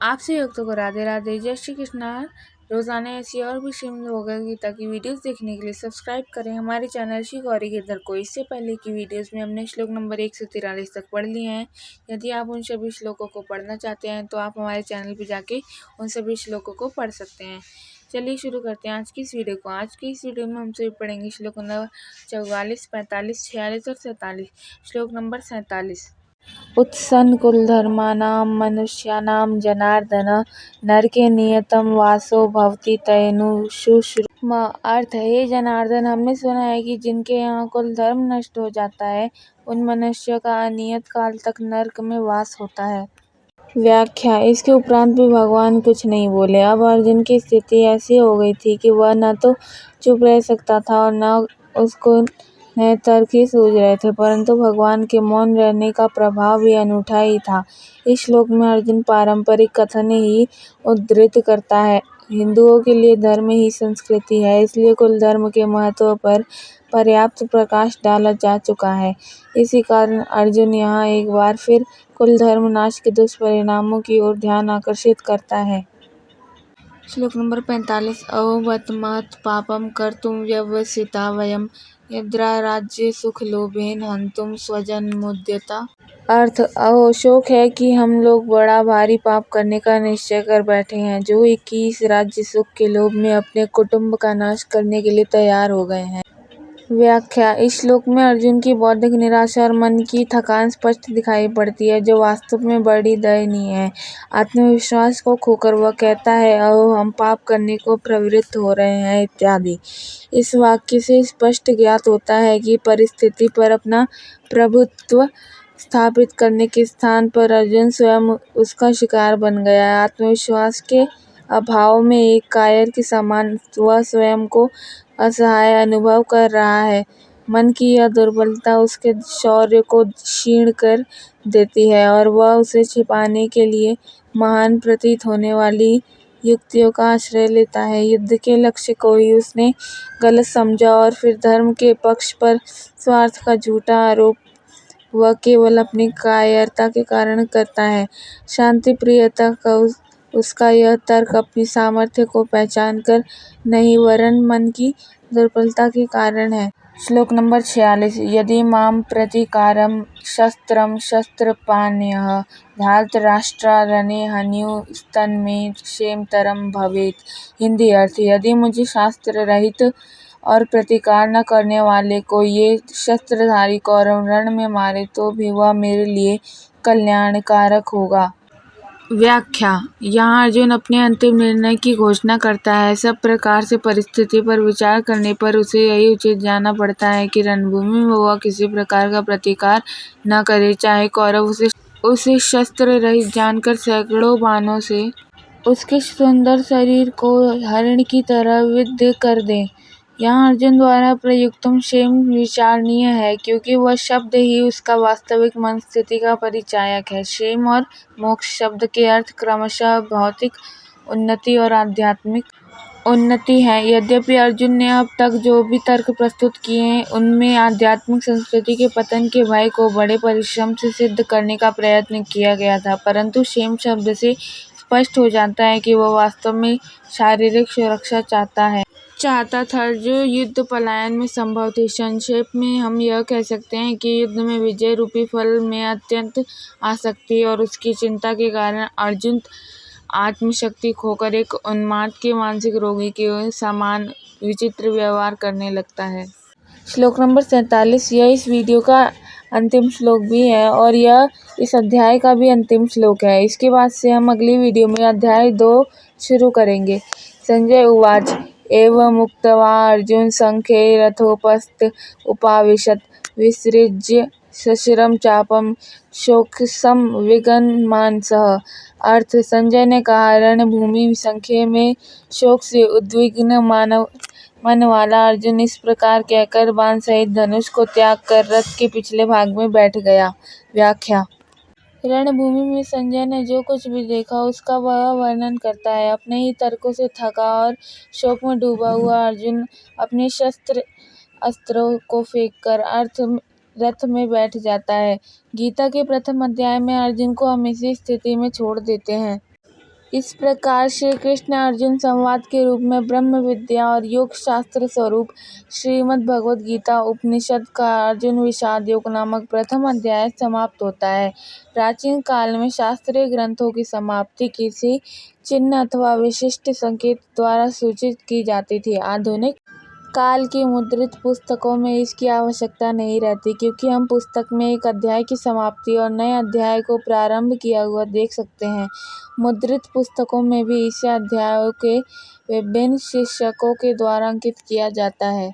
आप सभी भक्तों को राधे राधे, जय श्री कृष्णा। रोजाना ऐसी और भी श्रीमद् भगवद गीता की वीडियोस देखने के लिए सब्सक्राइब करें हमारे चैनल श्री गौरी गिरधर को। इससे पहले की वीडियोस में हमने श्लोक नंबर 143 तक पढ़ लिए हैं। यदि आप उन सभी श्लोकों को पढ़ना चाहते हैं तो आप हमारे चैनल पर जाके उन सभी श्लोकों को पढ़ सकते हैं। चलिए शुरू करते हैं आज की इस वीडियो को। आज की इस वीडियो में हम सभी पढ़ेंगे श्लोक नंबर 44, 45, 46 और 47। श्लोक नंबर 47। उत्सन्नकुलधर्माणां मनुष्याणां जनार्दन नरके नियतं वासो भवति तयेनुशुश्रुमा। अर्थ है, हे जनार्दन, हमने सुना है कि जिनके यहाँ कुल धर्म नष्ट हो जाता है उन मनुष्यों का अनियत काल तक नरक में वास होता है। व्याख्या। इसके उपरांत भी भगवान कुछ नहीं बोले। अब अर्जुन की स्थिति ऐसी हो गई थी कि वह न तो चुप रह सकता था और न उसको नए तर्क ही सूझ रहे थे, परंतु भगवान के मौन रहने का प्रभाव भी अनूठा ही था। इस श्लोक में अर्जुन पारंपरिक कथन ही उद्धृत करता है। हिंदुओं के लिए धर्म ही संस्कृति है, इसलिए कुल धर्म के महत्व पर पर्याप्त प्रकाश डाला जा चुका है। इसी कारण अर्जुन यहाँ एक बार फिर कुल धर्म नाश के दुष्परिणामों की ओर ध्यान आकर्षित करता है। श्लोक नंबर 45। अहो बत महत् पापम कर्तुं व्यवसिता वयम् यद्रा राज्य सुख लोभेन हन्तुं स्वजनमुद्यता। अर्थ। अहो, शोक है कि हम लोग बड़ा भारी पाप करने का निश्चय कर बैठे हैं, जो 21 राज्य सुख के लोभ में अपने कुटुंब का नाश करने के लिए तैयार हो गए हैं। व्याख्या। इस श्लोक में अर्जुन की बौद्धिक निराशा और मन की थकान स्पष्ट दिखाई पड़ती है, जो वास्तव में बड़ी दयनीय है। आत्मविश्वास को खोकर वह कहता है, अहो हम पाप करने को प्रवृत्त हो रहे हैं इत्यादि। इस वाक्य से स्पष्ट ज्ञात होता है कि परिस्थिति पर अपना प्रभुत्व स्थापित करने के स्थान पर अर्जुन स्वयं उसका शिकार बन गया है। आत्मविश्वास के अभाव में एक कायर के समान वह स्वयं को असहाय अनुभव कर रहा है। मन की यह दुर्बलता उसके शौर्य को क्षीण कर देती है और वह उसे छिपाने के लिए महान प्रतीत होने वाली युक्तियों का आश्रय लेता है। युद्ध के लक्ष्य को ही उसने गलत समझा और फिर धर्म के पक्ष पर स्वार्थ का झूठा आरोप वह केवल अपनी कायरता के कारण करता है। शांति प्रियता का उसका यह तर्क अपनी सामर्थ्य को पहचान कर नहीं, वरन मन की दुर्बलता के कारण है। श्लोक नंबर 46। यदि मां प्रतिकारं शस्त्रं शस्त्रपाणयः धार्तराष्ट्रारणे हन्युस्तन्मे क्षेमतरं भवेत्। हिंदी अर्थ। यदि मुझे शास्त्र रहित और प्रतिकार न करने वाले को ये शस्त्रधारी कौरव रण में मारे तो भी वह मेरे लिए कल्याणकारक होगा। व्याख्या। यहाँ अर्जुन अपने अंतिम निर्णय की घोषणा करता है। सब प्रकार से परिस्थिति पर विचार करने पर उसे यही उचित जाना पड़ता है कि रणभूमि में वह किसी प्रकार का प्रतिकार न करे, चाहे कौरव उसे शस्त्र रहित जानकर सैकड़ों बाणों से उसके सुंदर शरीर को हरिण की तरह विद्ध कर दें। यहाँ अर्जुन द्वारा प्रयुक्तम क्षेम विचारणीय है, क्योंकि वह शब्द ही उसका वास्तविक मन स्थिति का परिचायक है। क्षेम और मोक्ष शब्द के अर्थ क्रमशः भौतिक उन्नति और आध्यात्मिक उन्नति है। यद्यपि अर्जुन ने अब तक जो भी तर्क प्रस्तुत किए हैं उनमें आध्यात्मिक संस्कृति के पतन के भय को बड़े परिश्रम से सिद्ध करने का प्रयत्न किया गया था, परंतु क्षेम शब्द से स्पष्ट हो जाता है कि वह वास्तव में शारीरिक सुरक्षा चाहता था, जो युद्ध पलायन में संभव थी। संक्षेप में हम यह कह सकते हैं कि युद्ध में विजय रूपी फल में अत्यंत आसक्ति और उसकी चिंता के कारण अर्जुन आत्मशक्ति खोकर एक उन्माद के मानसिक रोगी के समान विचित्र व्यवहार करने लगता है। श्लोक नंबर 47। यह इस वीडियो का अंतिम श्लोक भी है और यह इस अध्याय का भी अंतिम श्लोक है। इसके बाद से हम अगली वीडियो में अध्याय 2 शुरू करेंगे। संजय उवाच एवं मुक्त्वा अर्जुन संख्ये रथोपस्थ उपाविशत् विसृज्य शशिरं चापं शोकसं विगन्मान सः। अर्थ। संजय ने कहा, रणभूमि संख्ये में शोक से उद्विग्न मन वाला अर्जुन इस प्रकार कहकर बाण सहित धनुष को त्याग कर रथ के पिछले भाग में बैठ गया। व्याख्या। रणभूमि में संजय ने जो कुछ भी देखा उसका वह वर्णन करता है। अपने ही तर्कों से थका और शोक में डूबा हुआ अर्जुन अपने शस्त्र अस्त्रों को फेंककर रथ में बैठ जाता है। गीता के प्रथम अध्याय में अर्जुन को हम इसी स्थिति में छोड़ देते हैं। इस प्रकार श्री कृष्ण अर्जुन संवाद के रूप में ब्रह्म विद्या और योग शास्त्र स्वरूप श्रीमद् भगवद गीता उपनिषद का अर्जुन विषाद योग नामक प्रथम अध्याय समाप्त होता है। प्राचीन काल में शास्त्रीय ग्रंथों की समाप्ति किसी चिन्ह अथवा विशिष्ट संकेत द्वारा सूचित की जाती थी। आधुनिक काल की मुद्रित पुस्तकों में इसकी आवश्यकता नहीं रहती, क्योंकि हम पुस्तक में एक अध्याय की समाप्ति और नए अध्याय को प्रारंभ किया हुआ देख सकते हैं। मुद्रित पुस्तकों में भी इसे अध्यायों के विभिन्न शीर्षकों के द्वारा अंकित किया जाता है।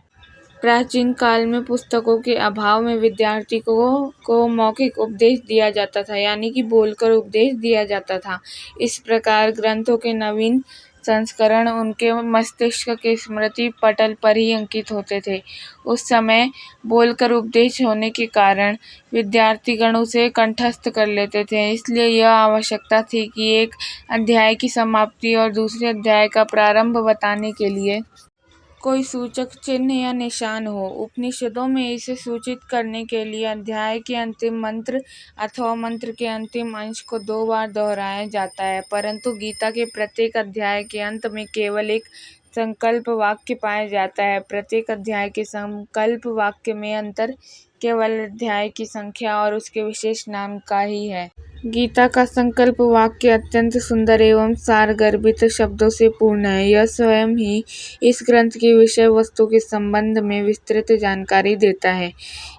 प्राचीन काल में पुस्तकों के अभाव में विद्यार्थी को मौखिक उपदेश दिया जाता था, यानी कि बोलकर उपदेश दिया जाता था। इस प्रकार ग्रंथों के नवीन संस्करण उनके मस्तिष्क के स्मृति पटल पर ही अंकित होते थे। उस समय बोलकर उपदेश होने के कारण विद्यार्थीगण उसे कंठस्थ कर लेते थे, इसलिए यह आवश्यकता थी कि एक अध्याय की समाप्ति और दूसरे अध्याय का प्रारंभ बताने के लिए कोई सूचक चिन्ह या निशान हो। उपनिषदों में इसे सूचित करने के लिए अध्याय के अंतिम मंत्र अथवा मंत्र के अंतिम अंश को 2 बार दोहराया जाता है, परंतु गीता के प्रत्येक अध्याय के अंत में केवल एक संकल्प वाक्य पाया जाता है। प्रत्येक अध्याय के संकल्प वाक्य में अंतर केवल अध्याय की संख्या और उसके विशेष नाम का ही है। गीता का संकल्प वाक्य अत्यंत सुंदर एवं सारगर्भित शब्दों से पूर्ण है। यह स्वयं ही इस ग्रंथ की विषय वस्तु के संबंध में विस्तृत जानकारी देता है।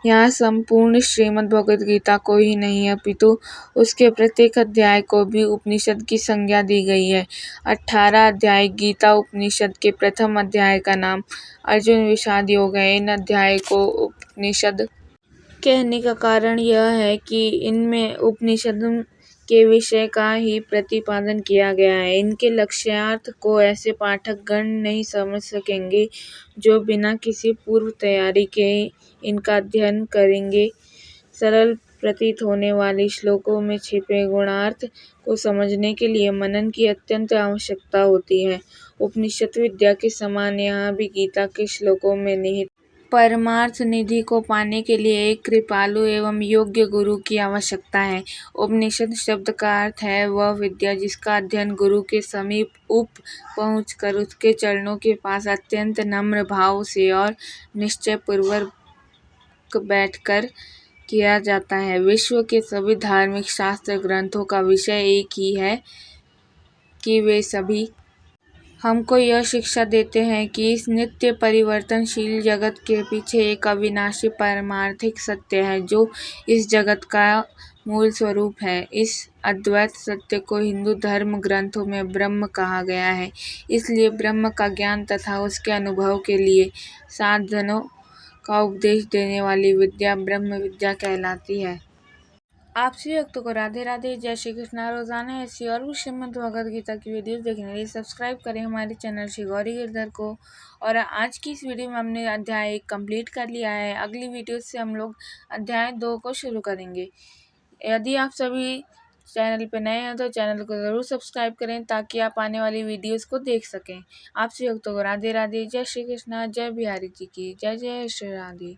यहाँ संपूर्ण श्रीमद् भगवद गीता को ही नहीं अपितु उसके प्रत्येक अध्याय को भी उपनिषद की संज्ञा दी गई है। 18 अध्याय गीता उपनिषद के प्रथम अध्याय का नाम अर्जुन विषाद योग है। इन अध्याय को उपनिषद कहने का कारण यह है कि इनमें उपनिषद के विषय का ही प्रतिपादन किया गया है। इनके लक्ष्यार्थ को ऐसे पाठक गण नहीं समझ सकेंगे जो बिना किसी पूर्व तैयारी के इनका अध्ययन करेंगे। सरल प्रतीत होने वाले श्लोकों में छिपे गुणार्थ को समझने के लिए मनन की अत्यंत आवश्यकता होती है। उपनिषद विद्या के समान यहाँ भी गीता के श्लोकों में निहित परमार्थ निधि को पाने के लिए एक कृपालु एवं योग्य गुरु की आवश्यकता है। उपनिषद शब्द का अर्थ है वह विद्या जिसका अध्ययन गुरु के समीप पहुंचकर उसके चरणों के पास अत्यंत नम्र भाव से और निश्चय पूर्वक बैठकर किया जाता है। विश्व के सभी धार्मिक शास्त्र ग्रंथों का विषय एक ही है कि वे सभी हमको यह शिक्षा देते हैं कि इस नित्य परिवर्तनशील जगत के पीछे एक अविनाशी पारमार्थिक सत्य है जो इस जगत का मूल स्वरूप है। इस अद्वैत सत्य को हिंदू धर्म ग्रंथों में ब्रह्म कहा गया है। इसलिए ब्रह्म का ज्ञान तथा उसके अनुभव के लिए साधनों का उपदेश देने वाली विद्या ब्रह्म विद्या कहलाती है। आप सभी भक्तों को राधे राधे, जय श्री कृष्णा। रोजाना ऐसी और भी श्रीमद् भगवद गीता की वीडियोस देखने के लिए सब्सक्राइब करें हमारे चैनल श्री गौरी गिरधर को। और आज की इस वीडियो में हमने अध्याय 1 कंप्लीट कर लिया है। अगली वीडियो से हम लोग अध्याय 2 को शुरू करेंगे। यदि आप सभी चैनल पर नए हैं तो चैनल को ज़रूर सब्सक्राइब करें ताकि आप आने वाली वीडियोज़ को देख सकें। आप सभी भक्तों को राधे राधे, जय श्री कृष्णा, जय बिहारी जी की जय। जय श्री राधे।